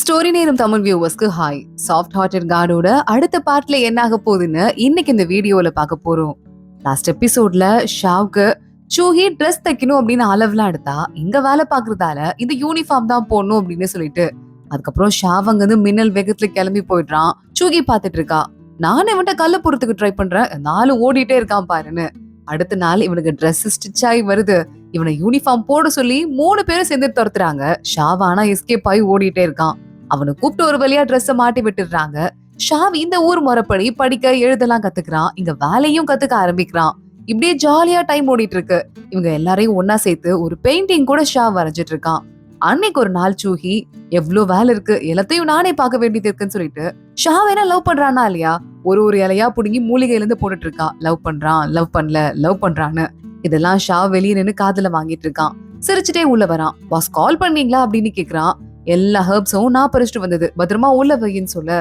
Story நேரம் Tamil வியூவர்ஸ்க்கு hi. Soft hearted கார்டோட அடுத்த பார்ட்ல என்ன ஆக போகுதுன்னு இன்னைக்கு இந்த வீடியோல பார்க்க போறோம். லாஸ்ட் எபிசோட்ல ஷாவுக்கு சூஹி ட்ரெஸ் தைக்கணும் அப்படின்னு அளவுலாம் எடுத்தா இங்க வேலை பாக்குறதால இந்த யூனிஃபார்ம் தான் போடணும் அப்படின்னு சொல்லிட்டு அதுக்கப்புறம் ஷாவ் அங்க இருந்து மின்னல் வேகத்துல கிளம்பி போயிடுறான். சூஹி பாத்துட்டு இருக்கா. நானும் இவன்ட்ட கல்ல போறதுக்கு ட்ரை பண்றேன், நானும் ஓடிட்டே இருக்கான் பாருன்னு. அடுத்த நாள் இவனுக்கு ட்ரெஸ் ஸ்டிச் ஆகி வருது. இவனை யூனிஃபார்ம் போட சொல்லி 3 பேரும் சேர்ந்து துரத்துறாங்க. ஷாவ் ஆனா எஸ்கேப் ஆகி ஓடிட்டே இருக்கான். அவனை கூப்பிட்டு ஒரு வழியா ட்ரெஸ்ஸ மாட்டி விட்டுடுறாங்க. ஷாவ் இந்த ஊர் முறைப்படி படிக்க எழுதலாம் கத்துக்கிறான். இங்க வேலையும் கத்துக்க ஆரம்பிக்கிறான். இப்படியே ஜாலியா டைம் ஓடிட்டு இருக்கு. இவங்க எல்லாரையும் ஒன்னா சேர்த்து ஒரு பெயிண்டிங் கூட ஷாவ் வரைஞ்சிட்டு இருக்கான். அன்னைக்கு ஒரு நாள் சூஹி எவ்வளவு வேலை இருக்கு, எல்லாத்தையும் நானே பார்க்க வேண்டியது இருக்குன்னு சொல்லிட்டு ஷாவ் என்ன லவ் பண்றானா இல்லையா, ஒரு இலையா புடுங்கி மூலிகையில இருந்து போட்டுட்டு இருக்கா. லவ் பண்றான், லவ் பண்ணல, லவ் பண்றான்னு இதெல்லாம் ஷாவ் வெளியே நின்னு காதுல வாங்கிட்டு இருக்கான். சிரிச்சுட்டே உள்ள வரான். பாஸ் கால் பண்ணீங்களா அப்படின்னு கேக்குறான். எல்லா ஹெர்ப்ஸும் நான் பறிச்சுட்டு வந்தது, பத்திரமா உள்ள வையின்னு சொல்ல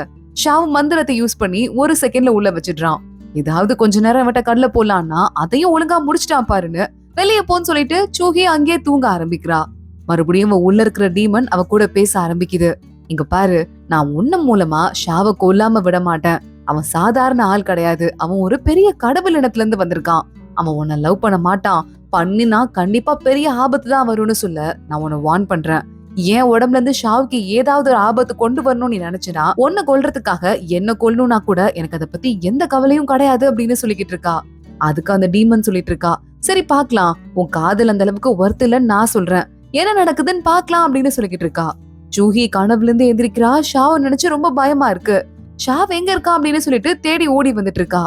ஷாவ் மந்திரத்தை யூஸ் பண்ணி ஒரு செகண்ட்ல உள்ள வச்சிடுறான். ஏதாவது கொஞ்ச நேரம் அவட்ட கடல போடலான்னா அதையும் ஒழுங்கா முடிச்சிட்டான் பாருன்னு வெளியே போன்னு சொல்லிட்டு சூஹி அங்கேயே தூங்க ஆரம்பிக்கிறா. மறுபடியும் அவ உள்ள இருக்கிற டீமன் அவ கூட பேச ஆரம்பிக்குது. இங்க பாரு, நான் உன்ன மூலமா ஷாவ கொல்லாம விட மாட்டேன். அவன் சாதாரண ஆள் கிடையாது, அவன் ஒரு பெரிய கடவுள் இடத்துல இருந்து வந்திருக்கான். அவன் உன்னை லவ் பண்ண மாட்டான், பண்ணினா கண்டிப்பா பெரிய ஆபத்து தான் வரும்னு சொல்ல நான் உன்னை வார்ன் பண்றேன். ஏன் உடம்புல இருந்து ஷாவுக்கு ஏதாவது ஒரு ஆபத்து கொண்டு வரணும்னு நீ நினைச்சினா உன்னை கொல்றதுக்காக என்ன கொல்லணும்னா கூட எனக்கு அதை பத்தி எந்த கவலையும் கிடையாது அப்படின்னு சொல்லிக்கிட்டு இருக்கா. அதுக்கு அந்த டீமன் சொல்லிட்டு இருக்கா, சரி பாக்கலாம், உன் காதல் அந்த அளவுக்கு ஒர்த் இல்லன்னு நான் சொல்றேன், என்ன நடக்குதுன்னு பாக்கலாம் அப்படின்னு சொல்லிக்கிட்டு இருக்கா. ஜூஹி கனவுல இருந்து எந்திரிக்கிறா. ஷாவ் நினைச்சு ரொம்ப பயமா இருக்கு. ஷாவ் எங்க இருக்கா அப்படின்னு சொல்லிட்டு தேடி ஓடி வந்துட்டு இருக்கா.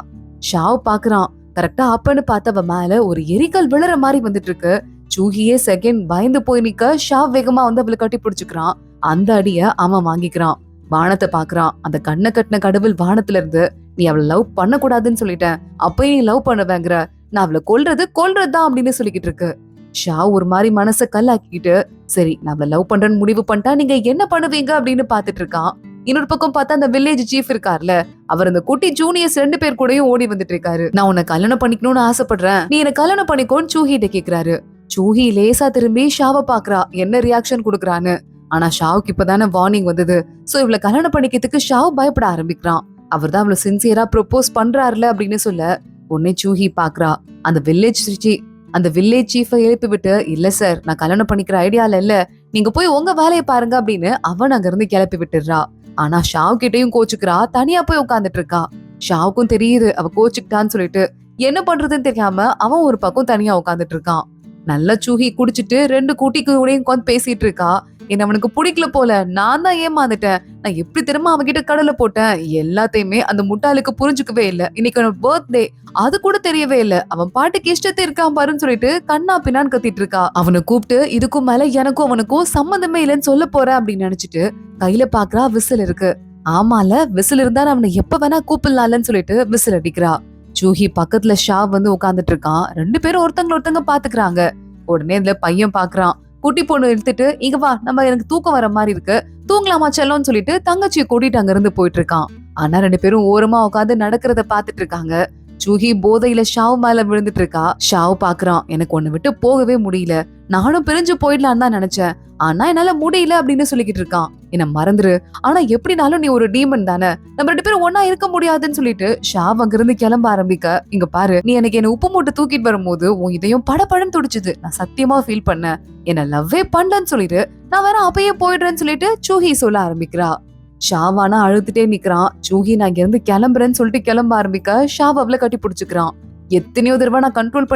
ஷாவ் பாக்குறான். கரெக்டா அப்பன்னு பார்த்தவ மேல ஒரு எரிக்கல் விழற மாதிரி வந்துட்டு இருக்கு. சூஹியே செகண்ட் பயந்து போய் நிக்க ஷாவ் வேகமா வந்து அவளை கட்டி பிடிச்சுக்கிறான். அந்த அடிய அவன் வாங்கிக்கிறான். வானத்தை பாக்குறான். அந்த கண்ணை கட்டின கடவுள் வானத்துல இருந்து, நீ அவளை லவ் பண்ண கூடாதுன்னு சொல்லிட்டேன், அப்பயும் நீ லவ் பண்ணுவேங்கிற, நான் அவளை கொல்றதுதான் அப்படின்னு சொல்லிக்கிட்டு இருக்கு. ஷாவ் ஒரு மாதிரி மனச கல்லாக்கிட்டு, சரி நான் அவளை லவ் பண்றேன்னு முடிவு பண்ணிட்டா நீங்க என்ன பண்ணுவீங்க அப்படின்னு பாத்துட்டு இருக்கான். இன்னொரு பக்கம் பார்த்தா அந்த வில்லேஜ் சீஃப் இருக்கார்ல, அவர் அந்த குட்டி ஜூனியர்ஸ் 2 பேர் கூடயும் ஓடி வந்துட்டு இருக்காரு. நான் உன்னை கல்யாணம் பண்ணிக்கணும்னு ஆசைப்படுறேன், நீ என்ன கல்யாணம் பண்ணிக்கோன்னு சூஹிட்ட கேக்குறாரு. சூஹி லேசா திரும்பி ஷாவ பாக்குறா, என்ன ரியாக்ஷன் கொடுக்கறான்னு. ஆனா ஷாவுக்கு இப்பதானே வார்னிங் வந்தது. சோ இவளை கல்யாணம் பண்ணிக்கிறதுக்கு ஷாவ் பயப்பட ஆரம்பிக்கிறான். அவர் தான் அவளை சின்சியரா ப்ரொபோஸ் பண்றாருல அப்படின்னு சொல்ல உடனே சூஹி பாக்குறா. அந்த வில்லேஜ் சீஃபை எழுப்பி விட்டு, இல்ல சார் நான் கல்யாணம் பண்ணிக்கிற ஐடியால இல்ல, நீங்க போய் உங்க வேலையை பாருங்க அப்படின்னு அவன் அங்க இருந்து கிளப்பி விட்டுடுறா. ஆனா ஷாவ் கிட்டையும் கோச்சுக்கிறா. தனியா போய் உட்காந்துட்டு இருக்கா. ஷாவுக்கும் தெரியுது அவ கோச்சுக்கிட்டான்னு சொல்லிட்டு என்ன பண்றதுன்னு தெரியாம அவன் ஒரு பக்கம் தனியா உட்காந்துட்டு இருக்கான். நல்ல சூஹி குடிச்சிட்டு 2 குட்டிக்கு உட்காந்து பேசிட்டு இருக்கா. என்ன அவனுக்கு பிடிக்கல போல, நான் தான் ஏமாந்துட்டேன், நான் எப்படி திரும்ப அவன்கிட்ட கடலை போட்டேன், எல்லாத்தையுமே அந்த முட்டாளுக்கு புரிஞ்சுக்கவே இல்ல. இன்னைக்கு அவன் பர்த்டே, அது கூட தெரியவே இல்ல, அவன் பாட்டுக்கு இஷ்டத்தை இருக்கான் பாருன்னு சொல்லிட்டு கண்ணா பின்னான்னு கத்திட்டு இருக்கா. அவனை கூப்பிட்டு இதுக்கும் மேல எனக்கும் அவனுக்கும் சம்மந்தமே இல்லைன்னு சொல்ல போற அப்படின்னு நினைச்சிட்டு கையில பாக்குறா விசில் இருக்கு. ஆமால, விசில் இருந்தா அவனை எப்ப வேணா கூப்பிடலாம்னு சொல்லிட்டு விசில் அடிக்கிறா. ஜூஹி பக்கத்துல ஷாவ் வந்து உட்காந்துட்டு இருக்கான். 2 பேரும் ஒருத்தங்க பாத்துக்கிறாங்க. உடனே இதுல பையன் பாக்குறான். குட்டி பொண்ணு எடுத்துட்டு, இங்க வா, நம்ம எனக்கு தூக்கம் வர மாதிரி இருக்கு, தூங்கலாமா செல்லோன்னு சொல்லிட்டு தங்கச்சியை கூட்டிட்டு அங்க இருந்து போயிட்டு இருக்கான். ஆனா 2 பேரும் ஓரமா உட்காந்து நடக்கிறத பாத்துட்டு இருக்காங்க. ஜூஹி போதையில ஷாவ் மேல விழுந்துட்டு இருக்கா. ஷாவ் பாக்குறான், எனக்கு ஒண்ணு விட்டு போகவே முடியல, நானும் பிரிஞ்சு போயிடலான்னு தான் நினைச்சேன், ஆனா என்னால முடியல அப்படின்னு சொல்லிக்கிட்டு இருக்கான். என்ன மறந்துரு, ஆனா எப்படினாலும் நீ ஒரு டீமன் தானே, நம்ம 2 பேரும் ஒன்னா இருக்க முடியாதுன்னு சொல்லிட்டு ஷாவ் அங்க இருந்து கிளம்ப ஆரம்பிக்க, இங்க பாரு, நீ எனக்கு என்ன உப்பு மூட்டை தூக்கிட்டு வரும்போது உன் இதயம் படபடன்னு துடிச்சுது, நான் சத்தியமா ஃபீல் பண்ணேன், என்ன லவ்வே பண்ணலன்னு சொல்லிட்டு நான் வேற அப்பயே போயிடுறேன்னு சொல்லிட்டு சூஹி சொல்ல ஆரம்பிக்கிறா. ஷாவானா அழுதுட்டே நிக்கிறான். சூஹி நான் இங்க இருந்து கிளம்புறேன்னு சொல்லிட்டு கிளம்ப ஆரம்பிக்க ஷாவ் அவளை கட்டி பிடிச்சுக்கிறான். எத்தனையோ தடவை நான் கண்ட்ரோல்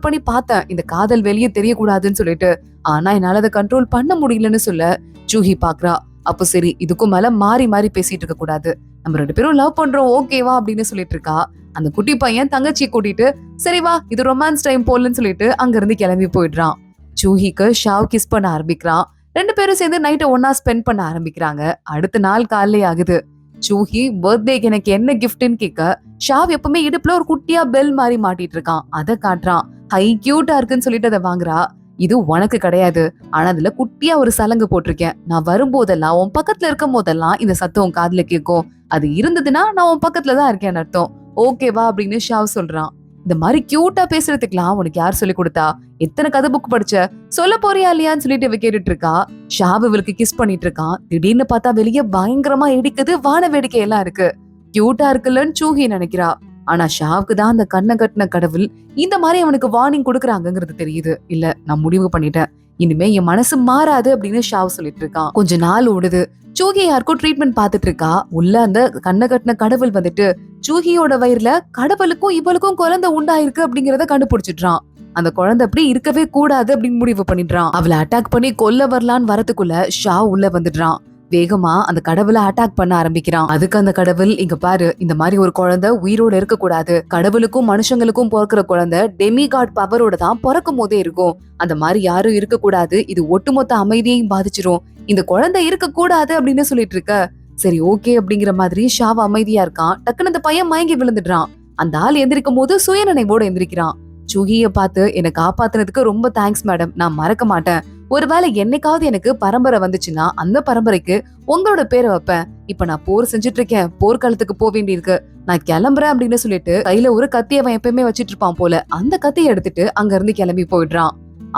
பண்ணி பார்த்தேன் இந்த காதல் வெளியே தெரியக்கூடாதுன்னு சொல்லிட்டு, ஆனா என்னால அதை கண்ட்ரோல் பண்ண முடியலன்னு சொல்ல ஜூஹி பாக்குறா. அப்போ சரி, இதுக்கும் மேல மாறி மாறி பேசிட்டு இருக்க கூடாது, நம்ம 2 பேரும் லவ் பண்றோம் ஓகேவா அப்படின்னு சொல்லிட்டு இருக்கா. அந்த குட்டி பையன் தங்கச்சியை கூட்டிட்டு, சரி வா இது ரொமான்ஸ் டைம் போலன்னு சொல்லிட்டு அங்க இருந்து கிளம்பி போயிடுறான். ஜூஹிக்கு ஷாவ் கிஸ் பண்ண ஆரம்பிக்கிறான். 2 பேரும் சேர்ந்து நைட்டை ஒன்னா ஸ்பெண்ட் பண்ண ஆரம்பிக்கிறாங்க. அடுத்த நாள் காலையிலே ஆகுது. ஜூஹி பர்த்டேக்கு எனக்கு என்ன கிஃப்ட்னு கேட்க ஷாவ் எப்பவுமே இடுப்புல ஒரு குட்டியா பெல் மாதிரி மாட்டிட்டு இருக்கான். அதை காட்டுறான். ஹை கியூட்டா இருக்குன்னு சொல்லிட்டு அதை வாங்குறா. இது உனக்கு கிடையாது, ஆனா அதுல குட்டியா ஒரு சலங்கு போட்டிருக்கேன், நான் வரும்போதெல்லாம் உன் பக்கத்துல இருக்கும் போதெல்லாம் இந்த சத்தம் காதுல கேட்கும், அது இருந்ததுன்னா நான் உன் பக்கத்துலதான் இருக்கேன்னு அர்த்தம், ஓகேவா அப்படின்னு ஷாவ் சொல்றான். இந்த மாதிரி கியூட்டா பேசுறதுக்குலாம் உனக்கு யார் சொல்லி கொடுத்தா? எத்தனை கதை புக் படிச்ச? சொல்ல போறியா இல்லையான்னு சொல்லிட்டு இவ கேட்டுட்டு இருக்கா. ஷாவ் இவளுக்கு கிஸ் பண்ணிட்டு இருக்கான். திடீர்னு பார்த்தா வெளியே பயங்கரமா இடிக்குது, வான வேடிக்கை எல்லாம் இருக்கு. கியூட்டா இருக்குல்லன்னு சூஹி நினைக்கிறா. ஆனா ஷாவுக்கு தான் அந்த கண்ணை கட்டின கடவுள் இந்த மாதிரி அவனுக்கு வார்னிங் கொடுக்குறாங்கிறது தெரியுது. இல்ல, நான் முடிவு பண்ணிட்டேன், இனிமே என் மனசு மாறாது அப்படின்னு ஷாவ் சொல்லிட்டு இருக்கான். கொஞ்ச நாள் ஓடுது. சூஹி யாருக்கும் ட்ரீட்மெண்ட் பாத்துட்டு இருக்கா. உள்ள அந்த கண்ணை கட்டின கடவுள் வந்துட்டு சூஹியோட வயிறுல கடவுளுக்கும் இவளுக்கும் குழந்தை உண்டாயிருக்கு அப்படிங்கறத கண்டுபிடிச்சிடுறான். அந்த குழந்தை அப்படி இருக்கவே கூடாது அப்படின்னு முடிவு பண்ணிடுறான். அவளை அட்டாக் பண்ணி கொல்ல வரலான்னு வரதுக்குள்ள ஷாவ் உள்ள வந்துடுறான். வேகமா அந்த கடவுளை அட்டாக் பண்ண ஆரம்பிக்கிறான். அதுக்கு அந்த கடவுள், இங்க பாரு, இந்த மாதிரி ஒரு குழந்தை உயிரோட இருக்க கூடாது. கடவுளுக்கும் மனுஷங்களுக்கும் பிறக்கிற குழந்தை டெமிகாட் பவரோட தான் பிறக்கும் போதே இருக்கும். அந்த மாதிரி யாரும் இருக்க கூடாது. இது ஒட்டுமொத்த அமைதியையும் பாதிச்சிரும். இந்த குழந்தை இருக்க கூடாது அப்படின்னு சொல்லிட்டு இருக்க. சரி, ஓகே அப்படிங்கிற மாதிரி ஷாவ் அமைதியா இருக்கான். டக்குன்னு அந்த பையன் மயங்கி விழுந்துடுறான். அந்த ஆள் எந்திரிக்கும் போது சுயநினைவோட எந்திரிக்கிறான். சூஹிய பார்த்து, என்னை காப்பாத்தினதுக்கு ரொம்ப தேங்க்ஸ் மேடம், நான் மறக்க மாட்டேன். ஒருவேளை என்னைக்காவது எனக்கு பரம்பரை வந்துச்சுன்னா அந்த பரம்பரைக்கு உங்களோட பேரை வைப்பேன். இப்ப நான் போர் செஞ்சுட்டு இருக்கேன், போர்க்காலத்துக்கு போக வேண்டி இருக்கு, நான் கிளம்புறேன் அப்படின்னு சொல்லிட்டு கையில ஒரு கத்தியை அவன் எப்பயுமே வச்சிட்டு இருப்பான் போல. அந்த கத்தியை எடுத்துட்டு அங்க இருந்து கிளம்பி போயிடுறான்.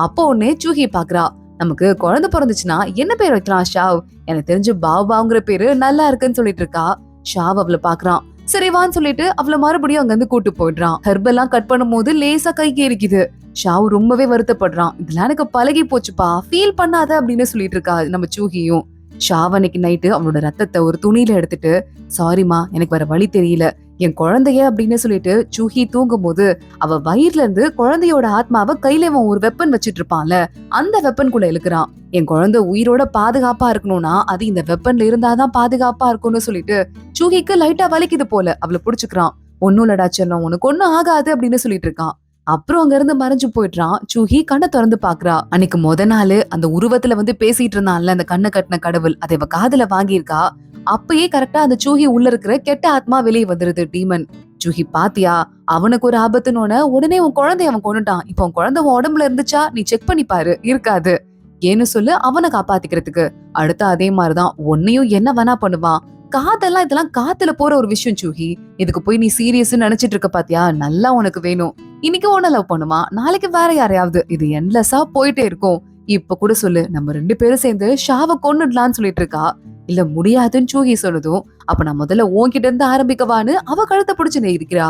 அப்போ உடனே சூஹி பாக்குறா, நமக்கு குழந்தை பிறந்துச்சுன்னா என்ன பேர் வைக்கலாம் ஷாவ்? எனக்கு தெரிஞ்சு பாபாங்கிற பேரு நல்லா இருக்குன்னு சொல்லிட்டு இருக்கா. ஷாவ் அவளை பாக்குறான். சரிவான்னு சொல்லிட்டு அவளை மறுபடியும் அங்க இருந்து கூட்டு போயிடுறான். ஹெர்பெல்லாம் கட் பண்ணும் போது லேசா கைக்கு இருக்குது. ஷாவ் ரொம்பவே வருத்தப்படுறான். இதெல்லாம் எனக்கு பழகி போச்சுப்பா, ஃபீல் பண்ணாத அப்படின்னு சொல்லிட்டு இருக்கா நம்ம சூஹியும். ஷாவ் அன்னைக்கு நைட்டு அவனோட ரத்தத்தை ஒரு துணியில எடுத்துட்டு, சாரிமா, எனக்கு வேற வழி தெரியல, என் குழந்தைய அப்படின்னு சொல்லிட்டு சூஹி தூங்கும் போது அவ வயிறுல இருந்து குழந்தையோட ஆத்மாவை கையில அவன் ஒரு வெப்பன் வச்சிட்டு இருப்பான்ல, அந்த வெப்பனுக்குள்ள இழுக்கிறான். என் குழந்தை உயிரோட பாதுகாப்பா இருக்கணும்னா அது இந்த வெப்பன்ல இருந்தாதான் பாதுகாப்பா இருக்கும்னு சொல்லிட்டு சூஹிக்கு லைட்டா வலிக்குது போல. அவளை புடிச்சுக்கிறான். ஒன்னும் இல்லடா செல்லம், உனக்கு ஒன்னும் ஆகாது அப்படின்னு சொல்லிட்டு இருக்கான். அப்புறம் அங்க இருந்து மறைஞ்சு போயிடுறான். சூஹி கண்ணை திறந்து பாக்குறா. அன்னைக்கு முத நாள் அந்த உருவத்துல வந்து பேசிட்டு இருந்தான்ல அந்த கண்ணை கட்டின கடவுள், அதை இவ காதுல வாங்கியிருக்கா. அப்பயே கரெக்டா அந்த சூஹி உள்ள இருக்கிற கெட்ட ஆத்மா வெளியே வந்துருது, டீமன். சூஹி பாத்தியா, அவனுக்கு ஒரு ஆபத்துன்னு உடனே உன் குழந்தைய அவன் கொண்டுட்டான். இப்ப உன் குழந்தை உன் உடம்புல இருந்துச்சா நீ செக் பண்ணி பாரு, இருக்காது. ஏன்னு சொல்லு, அவனை காப்பாத்திக்கிறதுக்கு. அடுத்த அதே மாதிரிதான் உன்னையும் என்ன வேணா பண்ணுவான். காதெல்லாம் இதெல்லாம் காத்துல போற ஒரு விஷயம் சூஹி. இதுக்கு போய் நீ சீரியஸ் நினைச்சிட்டு இருக்க பாத்தியா? நல்லா உனக்கு வேணும். இன்னைக்கு உன்ன லவ் பண்ணுமா, நாளைக்கு வேற யாரையாவது. இது என்லெஸ்ஸா போயிட்டே இருக்கும். இப்ப கூட சொல்லு, நம்ம 2 பேரும் சேர்ந்து ஷாவை கொன்னுடலான்னு சொல்லிட்டு இருக்கா. இல்ல, முடியாதுன்னு சூஹி சொன்னதும், அப்ப நான் முதல்ல உன்கிட்ட இருந்து ஆரம்பிக்கவான்னு அவ கழுத்தை பிடிச்சு நெய்திக்கிறா.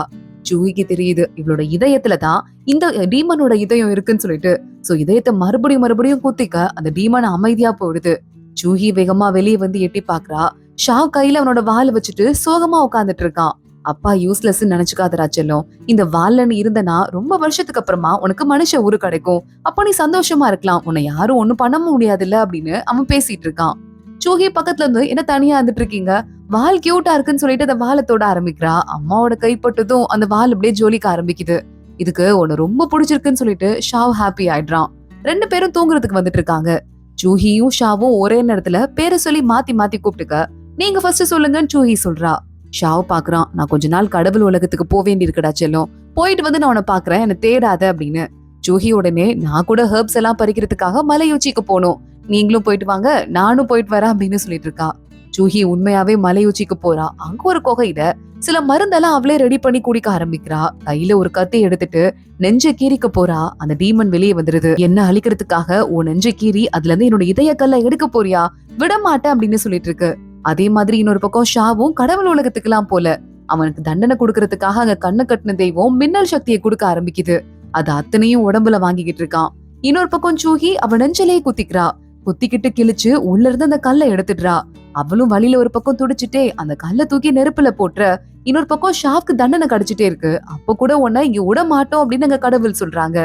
சூஹிக்கு தெரியுது இவளோட இதயத்துலதான் இந்த டீமனோட இதயம் இருக்குன்னு சொல்லிட்டு. சோ இதயத்தை மறுபடியும் மறுபடியும் குத்திக்க அந்த டீமன் அமைதியா போயிடுது. சூஹி வேகமா வெளியே வந்து எட்டி பாக்குறா. ஷாவ் கையில அவனோட வால் வச்சுட்டு சோகமா உட்காந்துட்டு இருக்கான். அப்பா யூஸ்லெஸ் நினைச்சுக்காதரா செல்லம், இந்த வால்ல நீ இருந்தனா ரொம்ப வருஷத்துக்கு அப்புறமா உனக்கு மனுஷ ஊரு கிடைக்கும். அப்ப நீ சந்தோஷமா இருக்கலாம், உன்னை யாரும் ஒண்ணும் பண்ண முடியாதுல்ல அப்படின்னு அவன் பேசிட்டு இருக்கான். சூஹி பக்கத்துல இருந்து, என்ன தனியா இருந்துட்டு இருக்கீங்க, வால் கியூட்டா இருக்குன்னு சொல்லிட்டு அந்த வாலை தொட ஆரம்பிக்கிறா. அம்மாவோட கைப்பட்டதும் அந்த வால் அப்படியே ஜோலிக்க ஆரம்பிக்குது. இதுக்கு உன்னை ரொம்ப பிடிச்சிருக்குன்னு சொல்லிட்டு ஷாவ் ஹாப்பி ஆயிடுறான். 2 பேரும் தூங்குறதுக்கு வந்துட்டு இருக்காங்க. சூஹியும் ஷாவும் ஒரே நேரத்துல பேரை சொல்லி மாத்தி மாத்தி கூப்பிட்டுக்க. நீங்க ஃபர்ஸ்ட் சொல்லுங்கன்னு சூஹி சொல்றா. ஷாவ் பாக்குறான். நான் கொஞ்ச நாள் கடவுள் உலகத்துக்கு போக வேண்டி இருக்குடா செல்லம், போயிட்டு வந்து நான் உன்னை பாக்குறேன், என்ன தேடாத அப்படின்னு. சூஹி உடனே, நான் கூட ஹெர்ப்ஸ் எல்லாம் பறிக்கிறதுக்காக மலை உச்சிக்கு போனோம், நீங்களும் போயிட்டு வாங்க, நானும் போயிட்டு வரேன் அப்படின்னு சொல்லிட்டு இருக்கா. சூஹி உண்மையாவே மலை உச்சிக்கு போறா. அங்க ஒரு குகையில சில மருந்தெல்லாம் அவளே ரெடி பண்ணி குடிக்க ஆரம்பிக்கிறா. கையில ஒரு கத்தி எடுத்துட்டு நெஞ்ச கீறிக்க போறா. அந்த டீமன் வெளியே வந்துருது. என்ன அழிக்கிறதுக்காக உன் நெஞ்ச கீறி அதுல இருந்து என்னோட இதய கல்ல எடுக்க போறியா, விட மாட்டேன் அப்படின்னு சொல்லிட்டு இருக்கு. அதே மாதிரி இன்னொரு பக்கம் ஷாவும் கடவுள் உலகத்துக்கு எல்லாம் போல. அவனுக்கு தண்டனை கொடுக்கறதுக்காக அங்க கண்ணு கட்டின தெய்வம் மின்னல் சக்தியை கொடுக்க ஆரம்பிக்குது. அது அத்தனையும் உடம்புல வாங்கிக்கிட்டு இருக்கான். இன்னொரு பக்கம் சூஹி அவன் நெஞ்சலையே குத்திக்கிறா. குத்திக்கிட்டு கிழிச்சு உள்ள இருந்து அந்த கல்லை எடுத்துடுறா. அவளும் வழியில ஒரு பக்கம் துடிச்சிட்டே அந்த கல்லை தூக்கி நெருப்புல போட்டுற. இன்னொரு பக்கம் ஷாவுக்கு தண்டனை கிடைச்சிட்டே இருக்கு. அப்ப கூட உன்னை இங்க விட மாட்டோம் அப்படின்னு அங்க கடவுள் சொல்றாங்க.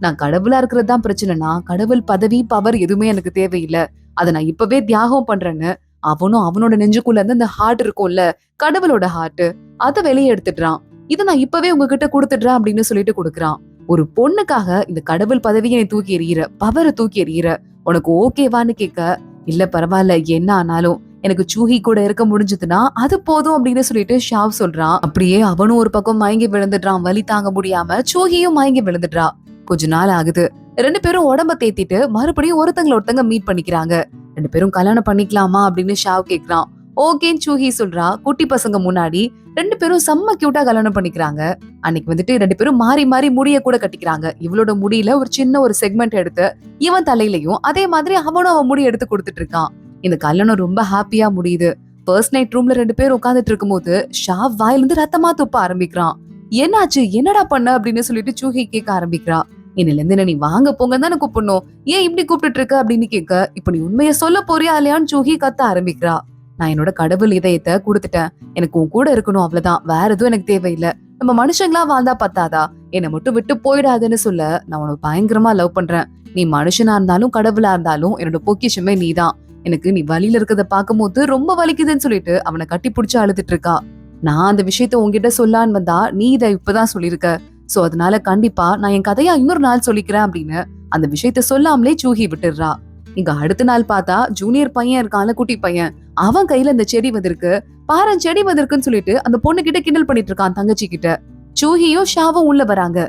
நான் கடவுளா இருக்கிறது தான் பிரச்சனைனா, கடவுள் பதவி பவர் எதுவுமே எனக்கு தேவையில்லை, அதை நான் இப்பவே தியாகம் பண்றேன்னு அவனும் அவனோட நெஞ்சுக்குள்ள இருந்து அந்த ஹார்ட் இருக்கும்ல, கடவுளோட ஹார்ட், அதை வெளியே எடுத்துடுறான். இதை நான் இப்பவே உங்ககிட்ட கொடுத்துடுறேன் அப்படின்னு சொல்லிட்டு கொடுக்குறான். ஒரு பொண்ணுக்காக இந்த கடவுள் பதவியை நீ தூக்கி எறிகிற, பவரை தூக்கி எறிகிற, உனக்கு ஓகேவான்னு கேட்க, இல்ல பரவாயில்ல, என்ன ஆனாலும் எனக்கு சூஹி கூட இருக்க முடிஞ்சதுன்னா அது போதும் அப்படின்னு சொல்லிட்டு ஷாவ் சொல்றான். அப்படியே அவனும் ஒரு பக்கம் மயங்கி விழுந்துடுறான். வலி தாங்க முடியாம சூஹியும் மயங்கி விழுந்துடுறா. கொஞ்ச நாள் ஆகுது. 2 பேரும் உடம்ப தேத்திட்டு மறுபடியும் ஒருத்தங்க மீட் பண்ணிக்கிறாங்க. 2 பேரும் கல்யாணம் பண்ணிக்கலாமா அப்படின்னு ஷாவ் கேக்குறான். ஓகேன்னு சூஹி சொல்றா. குட்டி பசங்க முன்னாடி 2 பேரும் செம்ம கியூட்டா கல்யாணம் பண்ணிக்கிறாங்க. அன்னைக்கு வந்துட்டு 2 பேரும் மாறி மாறி முடிய கூட கட்டிக்கிறாங்க. இவளோட முடியில ஒரு சின்ன ஒரு செக்மெண்ட் எடுத்து இவன் தலையிலயும் அதே மாதிரி அவனும் அவன் முடி எடுத்து கொடுத்துட்டு இருக்கான். இந்த கல்யாணம் ரொம்ப ஹாப்பியா முடியுது. ஃபர்ஸ்ட் நைட் ரூம்ல 2 பேரும் உட்கார்ந்துட்டு இருக்கும்போது ஷாவ் வாயிலிருந்து ரத்தமா துப்ப ஆரம்பிக்கிறான். என்னாச்சு, என்னடா பண்ண அப்படின்னு சொல்லிட்டு சூஹி கேட்க ஆரம்பிக்கிறா. இன்னில இருந்து என்ன நீ வாங்க போங்க தானே கூப்பிடணும், ஏன் இப்படி கூப்பிட்டு இருக்க அப்படின்னு கேட்க, இப்ப நீ உண்மைய சொல்ல போறியா இல்லையான்னு சூஹி கத்த ஆரம்பிக்கிறா. நான் என்னோட கடவுள் இதயத்தை கொடுத்துட்டேன், எனக்கு உன் கூட இருக்கணும், அவ்வளவுதான், வேற எதுவும் எனக்கு தேவையில்லை. நம்ம மனுஷங்களா வாழ்ந்தா பத்தாதா, என்னை மட்டும் விட்டு போயிடாதுன்னு சொல்ல, நான் உனக்கு பயங்கரமா லவ் பண்றேன். நீ மனுஷனா இருந்தாலும் கடவுளா இருந்தாலும் என்னோட பொக்கிஷமே நீதான். எனக்கு நீ வலியில இருக்கிறத பாக்கும்போது ரொம்ப வலிக்குதுன்னு சொல்லிட்டு அவனை கட்டி பிடிச்சு அழுதுட்டு இருக்கா. நான் அந்த விஷயத்த உன்கிட்ட சொல்லான்னு வந்தா நீ இதை இப்பதான் சொல்லிருக்க. சோ அதனால கண்டிப்பா நான் என் கதையா இன்னொரு நாள் சொல்லிக்கிறேன் அப்படின்னு அந்த விஷயத்த சொல்லாமலே சூஹி விட்டுடுறா. இங்க அடுத்த நாள் பார்த்தா ஜூனியர் பையன் இருக்கான்ல, குட்டி பையன், அவன் கையில இந்த செடி வந்திருக்கு, பாரு செடி வந்திருக்குன்னு சொல்லிட்டு அந்த பொண்ணு கிட்ட கிண்டல் பண்ணிட்டு இருக்கான் தங்கச்சி கிட்ட. சூஹியும் ஷாவும் உள்ள வராங்க.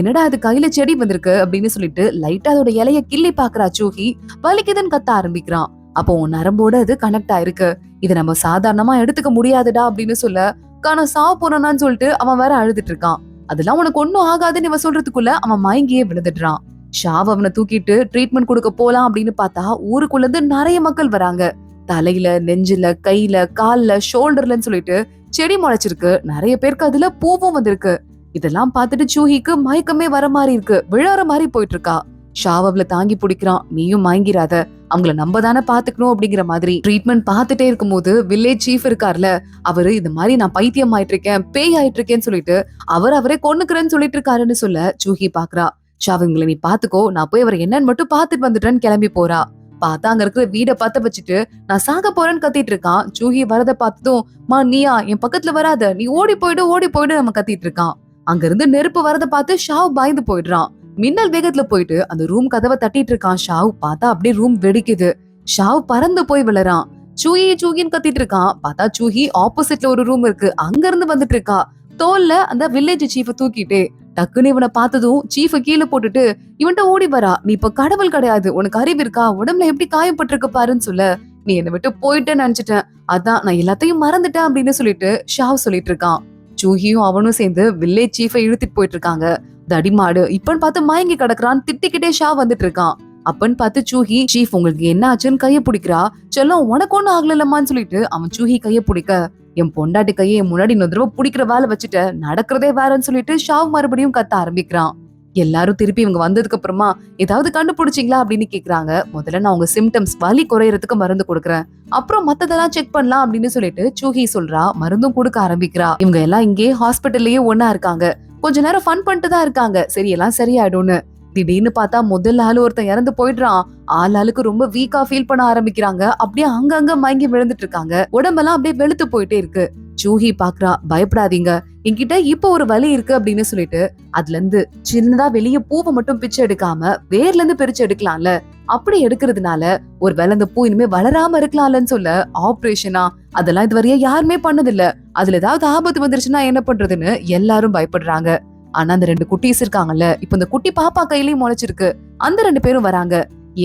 என்னடா அது கையில செடி வந்திருக்கு அப்படின்னு சொல்லிட்டு லைட்டா அதோட இலைய கிள்ளி பாக்குறா சூஹி. வலிக்குதுன்னு கத்த ஆரம்பிக்கிறான். அப்போ உன் நரம்போட அது கனெக்ட் ஆயிருக்கு, இதை நம்ம சாதாரணமா எடுத்துக்க முடியாதுடா அப்படின்னு சொல்ல, காண சாவ போறான்னு சொல்லிட்டு அவன் வேற அழுதுட்டு இருக்கான். அதெல்லாம் உனக்கு ஒன்னும் ஆகாதுன்னு இவன் சொல்றதுக்குள்ள அவன் மயங்கியே விழுந்துடுறான். ஷாவ் அவனை தூக்கிட்டு ட்ரீட்மெண்ட் கொடுக்க போலாம் அப்படின்னு பார்த்தா ஊருக்குள்ள இருந்து நிறைய மக்கள் வராங்க. தலையில, நெஞ்சில, கையில, கால்ல, ஷோல்டர்லன்னு சொல்லிட்டு செடி முளைச்சிருக்கு. நிறைய பேருக்கு அதுல பூவும் வந்திருக்கு. இதெல்லாம் பார்த்துட்டு சூஹிக்கு மயக்கமே வர மாதிரி இருக்கு, விழாற மாதிரி போயிட்டு இருக்கா. ஷாவ் அவளை தாங்கி பிடிக்கிறான். நீயும் மயங்கிறாத, அவங்கள நம்ம தானே பாத்துக்கணும் அப்படிங்கிற மாதிரி ட்ரீட்மெண்ட் பார்த்துட்டே இருக்கும்போது வில்லேஜ் சீஃப் இருக்கார்ல, அவரு இந்த மாதிரி நான் பைத்தியம் ஆயிட்டு இருக்கேன், பேய் ஆயிட்டு இருக்கேன்னு சொல்லிட்டு அவரே கொன்னுக்கிறேன்னு சொல்லிட்டு இருக்காருன்னு சொல்ல சூஹி பாக்குறா. ஷாவுங்களை நீ பாத்துக்கோ, நான் போய் அவர் என்னன்னு மட்டும் பாத்துட்டு வந்துட்டேன்னு கிளம்பி போறா. பார்த்தா அங்க இருக்கிற வீட பத்த வச்சுட்டு நான் சாக போறேன்னு கத்திட்டு இருக்கான். சூஹி வரத பார்த்ததும், மா நீயா, என் பக்கத்துல வராத, நீ ஓடி போயிடு நம்ம கத்திட்டு இருக்கான். அங்க இருந்து நெருப்பு வரத பார்த்து ஷாவ் பயந்து போயிடுறான். மின்னல் வேகத்துல போயிட்டு அந்த ரூம் கதவை தட்டிட்டு இருக்கான் ஷாவ். பார்த்தா அப்படியே ரூம் வெடிக்குது. ஷாவ் பறந்து போய் விழறான். சூஹின்னு கத்திட்டு இருக்கான். பார்த்தா சூஹி ஆப்போசிட்ல ஒரு ரூம் இருக்கு, அங்க இருந்து வந்துட்டு இருக்கா. தோல்ல அந்த வில்லேஜ் சீஃப தூக்கிட்டே. டக்குன்னு இவனை பார்த்ததும் சீஃப கீழே போட்டுட்டு இவன்ட்ட ஓடி வரா. நீ இப்ப கடவுள் கிடையாது, உனக்கு அறிவு இருக்கா, உடம்புல எப்படி காயப்பட்டிருக்கு பாருன்னு சொல்ல, நீ என்னை விட்டு போயிட்டேன்னு நினைச்சிட்டேன், அதான் நான் எல்லாத்தையும் மறந்துட்டேன் அப்படின்னு சொல்லிட்டு ஷாவ் சொல்லிட்டு இருக்கான். சூஹியும் அவனும் சேர்ந்து வில்லேஜ் சீஃபை இழுத்துட்டு போயிட்டு இருக்காங்க. தடிமாடு இப்பன்னு பார்த்து மயங்கி கிடக்குறான். திட்டிக்கிட்டே ஷாவ் வந்துட்டு இருக்கான். அப்பன்னு பார்த்து சூஹி, சீஃப் உங்களுக்கு என்ன ஆச்சுன்னு கைய பிடிக்கிறா. செல்லம் உனக்கு ஒண்ணும் ஆகலம்மான்னு சொல்லிட்டு அவன் சூஹி கைய பிடிக்க, என் பொண்டாட்டி கையை முன்னாடி இன்னொரு தடவை பிடிக்கிற வேலை வச்சுட்ட, நடக்கிறதே வேறன்னு சொல்லிட்டு ஷாவ் மறுபடியும் கத்த ஆரம்பிக்கிறான். எல்லாரும் திருப்பி இவங்க வந்ததுக்கு அப்புறமா ஏதாவது கண்டுபிடிச்சிங்களா அப்படின்னு கேக்குறாங்க. முதல்ல நான் உங்க சிம்டம்ஸ் வலி குறையறதுக்கு மருந்து கொடுக்குறேன், அப்புறம் மத்ததெல்லாம் செக் பண்ணலாம் அப்படின்னு சொல்லிட்டு சூஹி சொல்றா. மருந்தும் கொடுக்க ஆரம்பிக்கிறா. இவங்க எல்லாம் இங்கே ஹாஸ்பிட்டல்லயே ஒன்னா இருக்காங்க. கொஞ்ச நேரம் ஃபன் பண்ணிட்டு தான் இருக்காங்க, சரி எல்லாம் சரியாயிடும்னு. திடீர்னு பார்த்தா முதல் ஆளு ஒருத்தன் இறந்து போயிடுறான். ஆளுக்கு ரொம்ப வீக்கா ஃபீல் பண்ண ஆரம்பிக்கிறாங்க. அப்படியே அங்கங்க மயங்கி விழுந்துட்டு இருக்காங்க. உடம்பெல்லாம் அப்படியே வெளுத்து போயிட்டே இருக்கு. சூஹி பாக்குறா, பயப்படாதீங்க, என்கிட்ட இப்ப ஒரு வலி இருக்கு அப்படின்னு சொல்லிட்டு அதுல இருந்து சின்னதா வெளிய பூவை மட்டும் பிச்சு எடுக்காம வேர்ல இருந்து பிரிச்சு எடுக்கலாம்ல, அப்படி எடுக்கிறதுனால ஒரு வேளை அந்த பூ இனிமே வளராம இருக்கலாம்லன்னு சொல்ல, ஆபரேஷனா அதெல்லாம் இதுவரையா யாருமே பண்ணதில்ல, அதுல ஏதாவது ஆபத்து வந்துருச்சுன்னா என்ன பண்றதுன்னு எல்லாரும் பயப்படுறாங்க. ஆனா அந்த 2 குட்டீஸ் இருக்காங்கல்ல, இப்ப இந்த குட்டி பாப்பா கையிலயும் முளைச்சிருக்கு. அந்த 2 பேரும் வராங்க.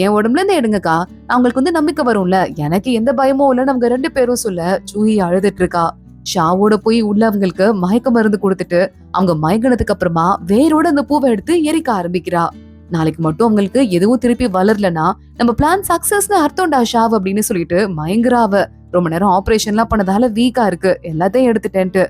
என் உடம்புல இருந்து எடுங்கக்கா, அவங்களுக்கு வந்து நம்பிக்கை வரும்ல, எனக்கு எந்த பயமும் இல்லைன்னு அவங்க 2 பேரும் சொல்ல சூஹி அழுதுட்டு இருக்கா. ஷாவோட போய் உள்ள அவங்களுக்கு மயக்க மருந்து கொடுத்துட்டு அவங்க மயங்கினதுக்கு அப்புறமா வேரோட அந்த பூவை எடுத்து எரிக்க ஆரம்பிக்கிறா. நாளைக்கு மட்டும் அவங்களுக்கு எதுவும் திருப்பி வளரலன்னா நம்ம பிளான் சக்சஸ்னு அர்த்தம்டா ஷாவ் அப்படின்னு சொல்லிட்டு மயங்குறாவ. ரொம்ப நேரம் ஆபரேஷன்லாம் பண்ணதால வீக்கா இருக்கு, எல்லாத்தையும் எடுத்துட்டேன்ட்டு.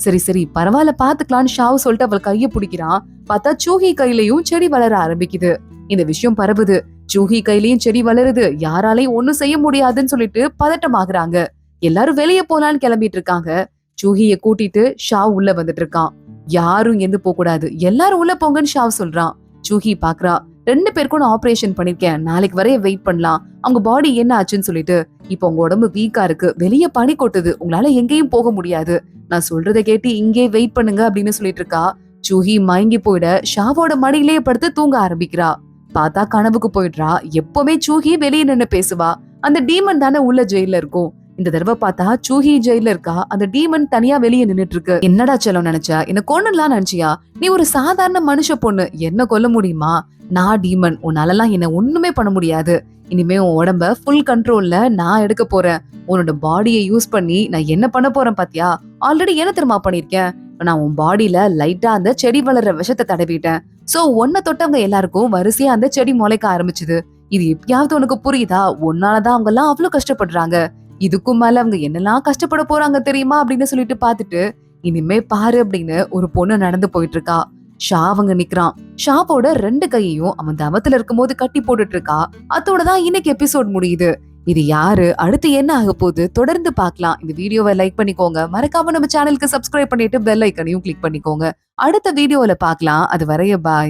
சரி பரவாயில்ல பாத்துக்கலான்னு ஷாவ் சொல்லிட்டு அவள் கைய பிடிக்கிறான். பார்த்தா சூஹி கையிலயும் செடி வளர ஆரம்பிக்குது. இந்த விஷயம் பரவுது. சூஹி கையிலயும் செடி வளருது, யாராலையும் ஒண்ணும் செய்ய முடியாதுன்னு சொல்லிட்டு பதட்டமாகறாங்க. எல்லாரும் வெளியே போலான்னு கிளம்பிட்டு இருக்காங்க. சூஹிய கூட்டிட்டு ஷாவ் உள்ள வந்துட்டு இருக்கான். யாரும் எந்து போக கூடாது, எல்லாரும் உள்ள போங்கன்னு ஷாவ் சொல்றான். சூஹி பாக்குறா, 2 பேருக்கும் நான் ஆபரேஷன் பண்ணிருக்கேன், நாளைக்கு வரைய வெயிட் பண்ணலாம், அவங்க பாடி என்ன ஆச்சுன்னு சொல்லிட்டு. இப்போ உங்க உடம்பு வீக்கா இருக்கு, வெளியே பனி கொட்டுது, உங்களால எங்கேயும் போக முடியாது, நான் சொல்றதை கேட்டு இங்கே வெயிட் பண்ணுங்க அப்படின்னு சொல்லிட்டு இருக்கா. சூஹி மயங்கி போயிட ஷாவோட மடியிலேயே படுத்து தூங்க ஆரம்பிக்கிறா. பார்த்தா கனவுக்கு போயிடுறா. எப்பவுமே சூஹி வெளியே நின்னு பேசுவா. அந்த டீமன் தானே உள்ள ஜெயில இருக்கும். இந்த தடவை பார்த்தா சூஹி ஜெயில இருக்கா, அந்த டீமன் தனியா வெளியே நின்னுட்டு இருக்கு. என்னடா செல்லம் நினைச்சா, என்ன கொன்னுலாம் நினைச்சியா, நீ ஒரு சாதாரண மனுஷ பொண்ணு, என்ன கொல்ல முடியுமா, நான் டீமன், உன்னாலலாம் என்ன ஒண்ணுமே பண்ண முடியாது, இனிமே உன் உடம்ப ஃபுல் கண்ட்ரோல்ல நான் எடுக்க போறேன். உன்னோட பாடியை யூஸ் பண்ணி நான் என்ன பண்ண போறேன் பாத்தியா? ஆல்ரெடி என்ன தெரியுமா பண்ணிருக்கேன்? நான் உன் பாடியில லைட்டா அந்த செடி வளர்ற விஷத்தை தடவிட்டேன். சோ உன்னை தொட்டவங்க எல்லாருக்கும் வரிசையா அந்த செடி முளைக்க ஆரம்பிச்சுது. இது எப்படியாவது உனக்கு புரியுதா? உன்னாலதான் அவங்க எல்லாம் அவ்வளவு கஷ்டப்படுறாங்க. இதுக்கும் மேல அவங்க என்னெல்லாம் கஷ்டப்பட போறாங்க தெரியுமா அப்படின்னு சொல்லிட்டு பாத்துட்டு, இனிமே பாரு அப்படின்னு ஒரு பொண்ணு நடந்து போயிட்டு இருக்கா. ஷாவ் அங்க நிக்கிறான். ஷாவோட 2 கையையும் அவன் தவத்துல இருக்கும்போது கட்டி போட்டுட்டு இருக்கா. அதோட தான் இன்னைக்கு எபிசோட் முடியுது. இது யாரு, அடுத்து என்ன ஆக போகுது, தொடர்ந்து பார்க்கலாம். இந்த வீடியோவை லைக் பண்ணிக்கோங்க. மறக்காம நம்ம சேனலுக்கு சப்ஸ்கிரைப் பண்ணிட்டு பெல் ஐக்கனையும் கிளிக் பண்ணிக்கோங்க. அடுத்த வீடியோல பார்க்கலாம். அது வரைய பாய்.